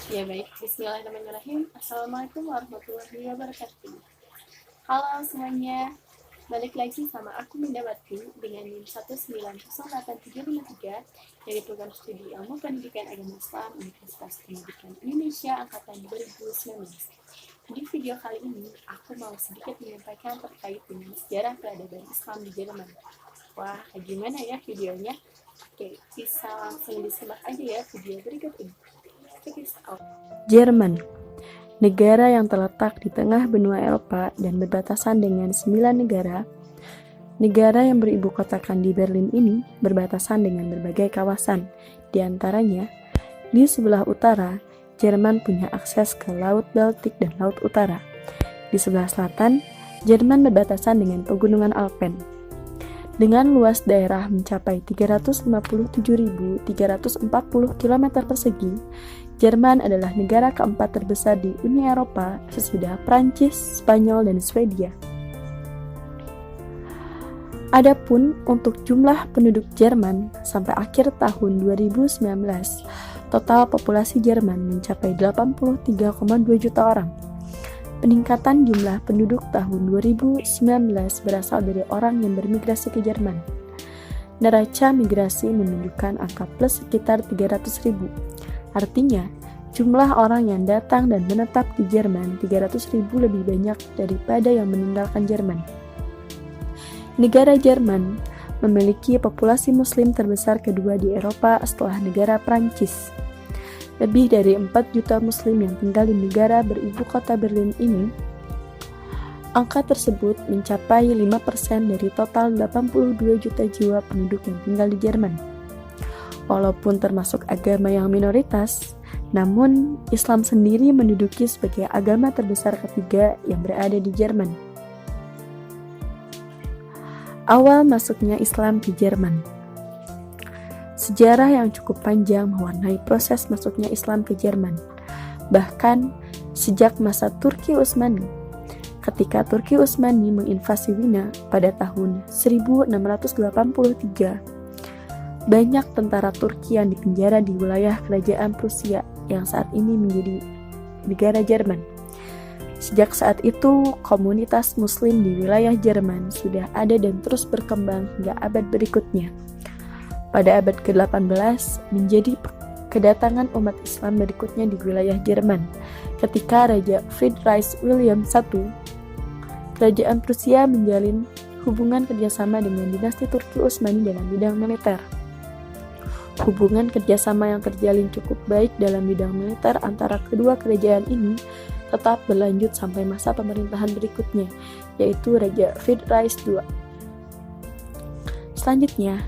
Ya baik, bismillahirrahmanirrahim. Assalamualaikum warahmatullahi wabarakatuh. Halo semuanya, balik lagi sama aku Mindawati dengan NIM 1908353 dari program studi ilmu pendidikan agama Islam Universitas Pendidikan Indonesia angkatan 2019. Di video kali ini, aku mau sedikit menyampaikan terkait dengan sejarah peradaban Islam di Jerman. Wah, gimana ya videonya? Oke, bisa langsung disimak aja ya video berikut ini. Jerman, negara yang terletak di tengah benua Eropa dan berbatasan dengan 9 negara. Negara yang beribu kotakan di Berlin ini berbatasan dengan berbagai kawasan. Di antaranya, di sebelah utara, Jerman punya akses ke Laut Baltik dan Laut Utara. Di sebelah selatan, Jerman berbatasan dengan pegunungan Alpen. Dengan luas daerah mencapai 357.340 km persegi, Jerman adalah negara keempat terbesar di Uni Eropa sesudah Prancis, Spanyol, dan Swedia. Adapun untuk jumlah penduduk Jerman sampai akhir tahun 2019, total populasi Jerman mencapai 83,2 juta orang. Peningkatan jumlah penduduk tahun 2019 berasal dari orang yang bermigrasi ke Jerman. Neraca migrasi menunjukkan angka plus sekitar 300.000. Artinya, jumlah orang yang datang dan menetap di Jerman 300.000 lebih banyak daripada yang meninggalkan Jerman. Negara Jerman memiliki populasi muslim terbesar kedua di Eropa setelah negara Prancis. Lebih dari 4 juta muslim yang tinggal di negara beribu kota Berlin ini. Angka tersebut mencapai 5% dari total 82 juta jiwa penduduk yang tinggal di Jerman. Walaupun termasuk agama yang minoritas, namun Islam sendiri menduduki sebagai agama terbesar ketiga yang berada di Jerman. Awal masuknya Islam di Jerman. Sejarah yang cukup panjang mewarnai proses masuknya Islam ke Jerman. Bahkan sejak masa Turki Utsmani. Ketika Turki Utsmani menginvasi Wina pada tahun 1683, banyak tentara Turki yang dipenjara di wilayah kerajaan Prusia yang saat ini menjadi negara Jerman. Sejak saat itu, komunitas muslim di wilayah Jerman sudah ada dan terus berkembang hingga abad berikutnya. Pada abad ke-18, menjadi kedatangan umat Islam berikutnya di wilayah Jerman, ketika Raja Friedrich Wilhelm I, Kerajaan Prusia menjalin hubungan kerjasama dengan dinasti Turki Utsmani dalam bidang militer. Hubungan kerjasama yang terjalin cukup baik dalam bidang militer antara kedua kerajaan ini tetap berlanjut sampai masa pemerintahan berikutnya, yaitu Raja Friedrich II. Selanjutnya,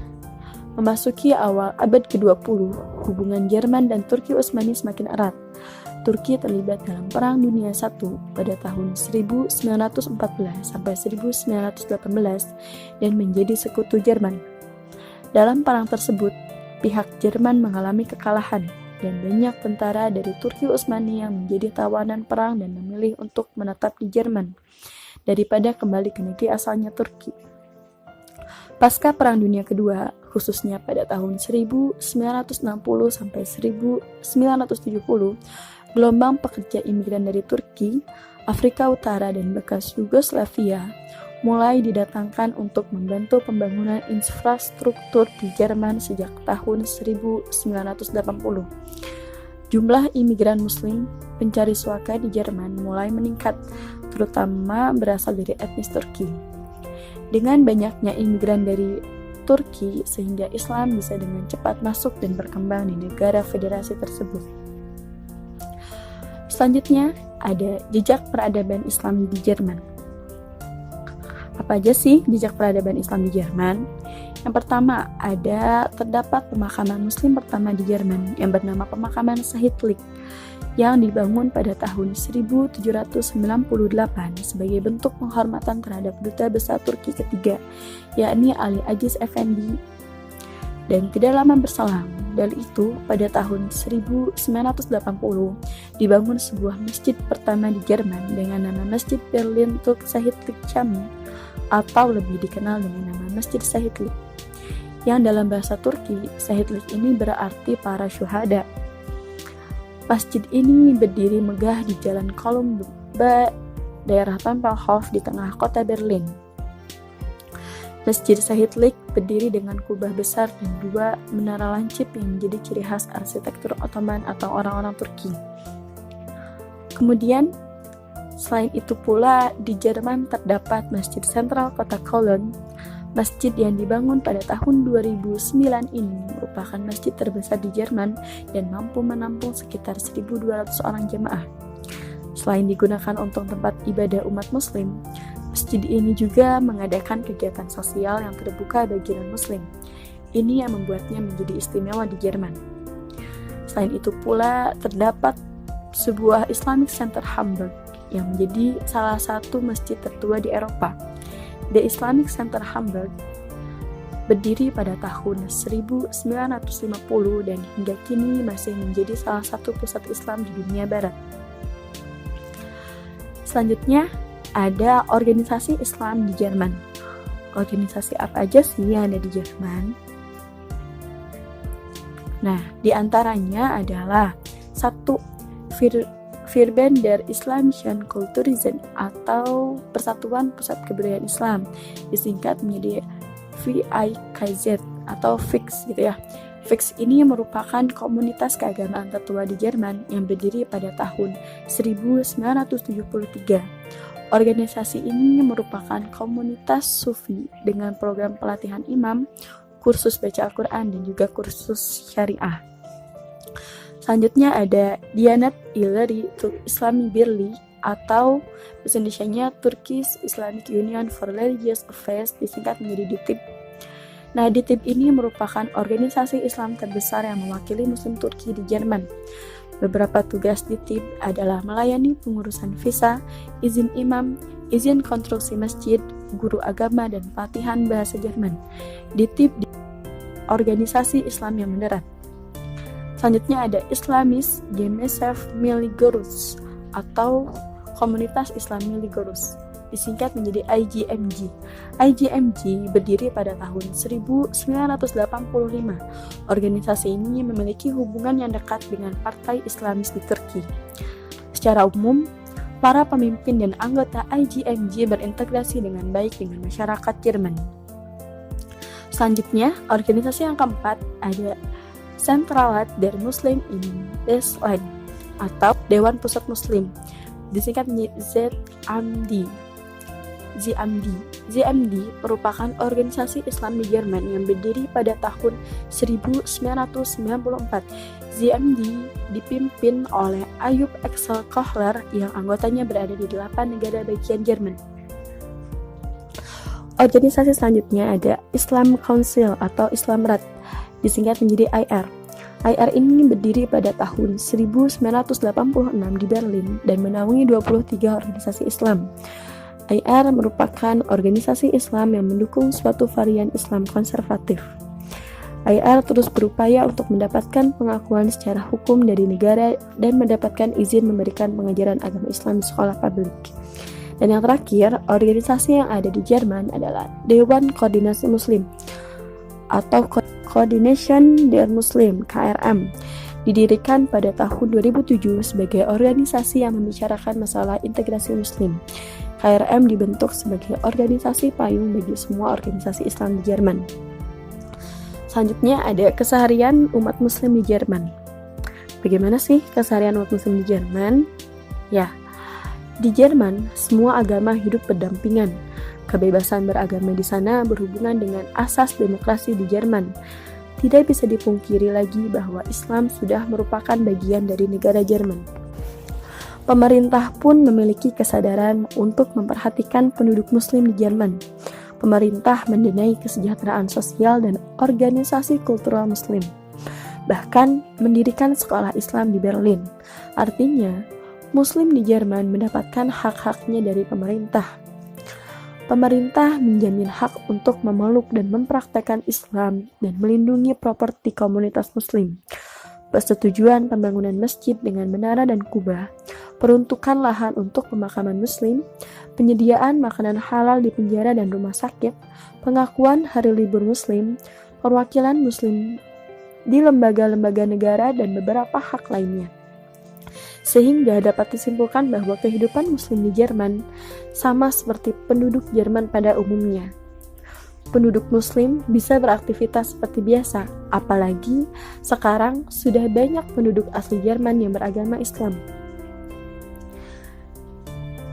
memasuki awal abad ke-20, hubungan Jerman dan Turki Utsmani semakin erat. Turki terlibat dalam Perang Dunia I pada tahun 1914 sampai 1918 dan menjadi sekutu Jerman. Dalam perang tersebut, pihak Jerman mengalami kekalahan dan banyak tentara dari Turki Utsmani yang menjadi tawanan perang dan memilih untuk menetap di Jerman daripada kembali ke negeri asalnya Turki. Pasca Perang Dunia Kedua, khususnya pada tahun 1960 sampai 1970, gelombang pekerja imigran dari Turki, Afrika Utara, dan bekas Yugoslavia mulai didatangkan untuk membantu pembangunan infrastruktur di Jerman sejak tahun 1980. Jumlah imigran muslim pencari suaka di Jerman mulai meningkat, terutama berasal dari etnis Turki. Dengan banyaknya imigran dari Turki, sehingga Islam bisa dengan cepat masuk dan berkembang di negara federasi tersebut. Selanjutnya, ada jejak peradaban Islam di Jerman. Apa aja sih jejak peradaban Islam di Jerman? Yang pertama, terdapat pemakaman Muslim pertama di Jerman yang bernama Pemakaman Sahitlik yang dibangun pada tahun 1798 sebagai bentuk penghormatan terhadap duta besar Turki ketiga, yakni Ali Aziz Effendi. Dan tidak lama berselang dari itu, pada tahun 1980 dibangun sebuah masjid pertama di Jerman dengan nama Masjid Berlin Turk Sahitlik Cami, atau lebih dikenal dengan nama Masjid Sahitlik, yang dalam bahasa Turki, Sahitlik ini berarti para syuhada. Masjid ini berdiri megah di Jalan Kolumba, daerah Tempelhof di tengah kota Berlin. Masjid Sahitlik berdiri dengan kubah besar dan 2 menara lancip yang menjadi ciri khas arsitektur Ottoman atau orang-orang Turki. Kemudian, selain itu pula di Jerman terdapat Masjid Sentral Kota Cologne. Masjid yang dibangun pada tahun 2009 ini merupakan masjid terbesar di Jerman dan mampu menampung sekitar 1.200 orang jemaah. Selain digunakan untuk tempat ibadah umat muslim, masjid ini juga mengadakan kegiatan sosial yang terbuka bagi non-muslim. Ini yang membuatnya menjadi istimewa di Jerman. Selain itu pula terdapat sebuah Islamic Center Hamburg yang menjadi salah satu masjid tertua di Eropa. The Islamic Center Hamburg berdiri pada tahun 1950 dan hingga kini masih menjadi salah satu pusat Islam di dunia barat. Selanjutnya, ada organisasi Islam di Jerman. Organisasi apa aja sih yang ada di Jerman? Nah, di antaranya adalah 1. Verband der Islamischen Kulturen atau Persatuan Pusat Kebudayaan Islam, disingkat menjadi VIKZ atau FIX gitu ya. FIX ini merupakan komunitas keagamaan tertua di Jerman yang berdiri pada tahun 1973. Organisasi ini merupakan komunitas sufi dengan program pelatihan imam, kursus baca Al-Quran, dan juga kursus syariah. Selanjutnya ada Diyanet İleri İslami Birliği atau bahasa Indonesianya Turkish Islamic Union for Religious Affairs, disingkat menjadi DITIB. Nah, DITIB ini merupakan organisasi Islam terbesar yang mewakili Muslim Turki di Jerman. Beberapa tugas DITIB adalah melayani pengurusan visa, izin imam, izin konstruksi masjid, guru agama, dan pelatihan bahasa Jerman. DITIB organisasi Islam yang moderat. Selanjutnya ada Islamis Gemeinschaft Miligorus atau Komunitas Islam Miligorus, disingkat menjadi IGMG. IGMG berdiri pada tahun 1985. Organisasi ini memiliki hubungan yang dekat dengan partai Islamis di Turki. Secara umum, para pemimpin dan anggota IGMG berintegrasi dengan baik dengan masyarakat Jerman. Selanjutnya, organisasi yang keempat ada Zentralat der Muslim in Deutschland atau Dewan Pusat Muslim, disingkat menjadi ZMD. ZMD merupakan organisasi Islam di Jerman yang berdiri pada tahun 1994. ZMD dipimpin oleh Ayub Axel Kohler yang anggotanya berada di 8 negara bagian Jerman. Organisasi selanjutnya ada Islam Council atau Islamrat, disingkat menjadi IR. IR ini berdiri pada tahun 1986 di Berlin dan menaungi 23 organisasi Islam. IR merupakan organisasi Islam yang mendukung suatu varian Islam konservatif. IR terus berupaya untuk mendapatkan pengakuan secara hukum dari negara dan mendapatkan izin memberikan pengajaran agama Islam di sekolah publik. Dan yang terakhir, organisasi yang ada di Jerman adalah Dewan Koordinasi Muslim atau Coordination der Muslim (KRM), didirikan pada tahun 2007 sebagai organisasi yang membicarakan masalah integrasi Muslim. KRM dibentuk sebagai organisasi payung bagi semua organisasi Islam di Jerman. Selanjutnya ada keseharian umat Muslim di Jerman. Bagaimana sih keseharian umat Muslim di Jerman? Ya, di Jerman semua agama hidup berdampingan. Kebebasan beragama di sana berhubungan dengan asas demokrasi di Jerman. Tidak bisa dipungkiri lagi bahwa Islam sudah merupakan bagian dari negara Jerman. Pemerintah pun memiliki kesadaran untuk memperhatikan penduduk Muslim di Jerman. Pemerintah mendanai kesejahteraan sosial dan organisasi kultural Muslim. Bahkan mendirikan sekolah Islam di Berlin. Artinya, Muslim di Jerman mendapatkan hak-haknya dari pemerintah. Pemerintah menjamin hak untuk memeluk dan mempraktekkan Islam dan melindungi properti komunitas Muslim. Persetujuan pembangunan masjid dengan menara dan kubah, peruntukan lahan untuk pemakaman Muslim, penyediaan makanan halal di penjara dan rumah sakit, pengakuan hari libur Muslim, perwakilan Muslim di lembaga-lembaga negara, dan beberapa hak lainnya. Sehingga dapat disimpulkan bahwa kehidupan Muslim di Jerman sama seperti penduduk Jerman pada umumnya. Penduduk Muslim bisa beraktivitas seperti biasa, apalagi sekarang sudah banyak penduduk asli Jerman yang beragama Islam.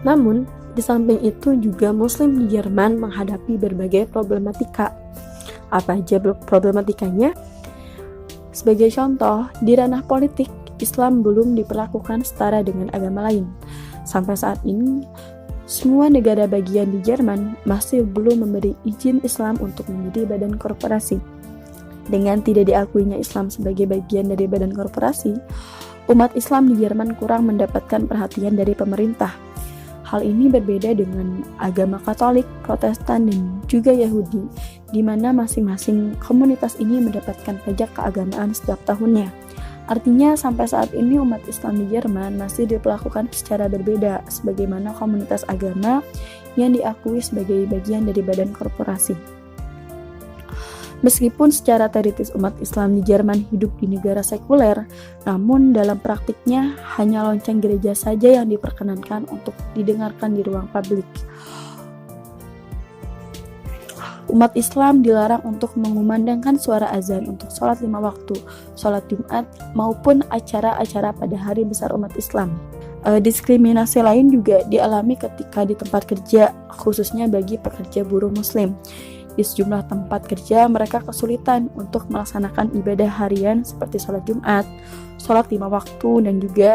Namun, di samping itu juga Muslim di Jerman menghadapi berbagai problematika. Apa aja problematikanya? Sebagai contoh, di ranah politik, Islam belum diperlakukan setara dengan agama lain. Sampai saat ini, semua negara bagian di Jerman masih belum memberi izin Islam untuk menjadi badan korporasi. Dengan tidak diakuinya Islam sebagai bagian dari badan korporasi, umat Islam di Jerman kurang mendapatkan perhatian dari pemerintah. Hal ini berbeda dengan agama Katolik, Protestan, dan juga Yahudi, di mana masing-masing komunitas ini mendapatkan pajak keagamaan setiap tahunnya. Artinya sampai saat ini umat Islam di Jerman masih diperlakukan secara berbeda sebagaimana komunitas agama yang diakui sebagai bagian dari badan korporasi. Meskipun secara teoritis umat Islam di Jerman hidup di negara sekuler, namun dalam praktiknya hanya lonceng gereja saja yang diperkenankan untuk didengarkan di ruang publik. Umat Islam dilarang untuk mengumandangkan suara azan untuk sholat 5 waktu, sholat Jumat, maupun acara-acara pada hari besar umat Islam. Diskriminasi lain juga dialami ketika di tempat kerja, khususnya bagi pekerja buruh Muslim. Di sejumlah tempat kerja, mereka kesulitan untuk melaksanakan ibadah harian seperti sholat Jumat, sholat 5 waktu, dan juga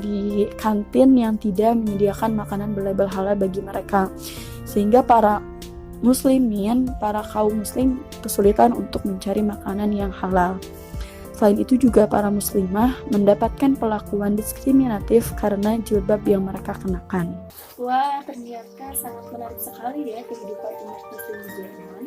di kantin yang tidak menyediakan makanan berlabel halal bagi mereka. Sehingga para kaum muslim kesulitan untuk mencari makanan yang halal. Selain itu juga para muslimah mendapatkan perlakuan diskriminatif karena jilbab yang mereka kenakan. Wah, ternyata sangat menarik sekali ya kehidupan umat muslim di Jerman.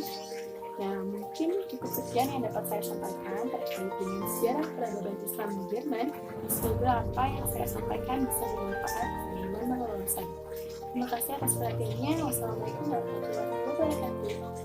Nah, mungkin cukup sekian yang dapat saya sampaikan terkait dengan sejarah peradaban Islam di Jerman. Semoga apa yang saya sampaikan bisa bermanfaat dan menambah wawasan. Terima kasih atas perhatiannya. Wassalamualaikum warahmatullahi wabarakatuh.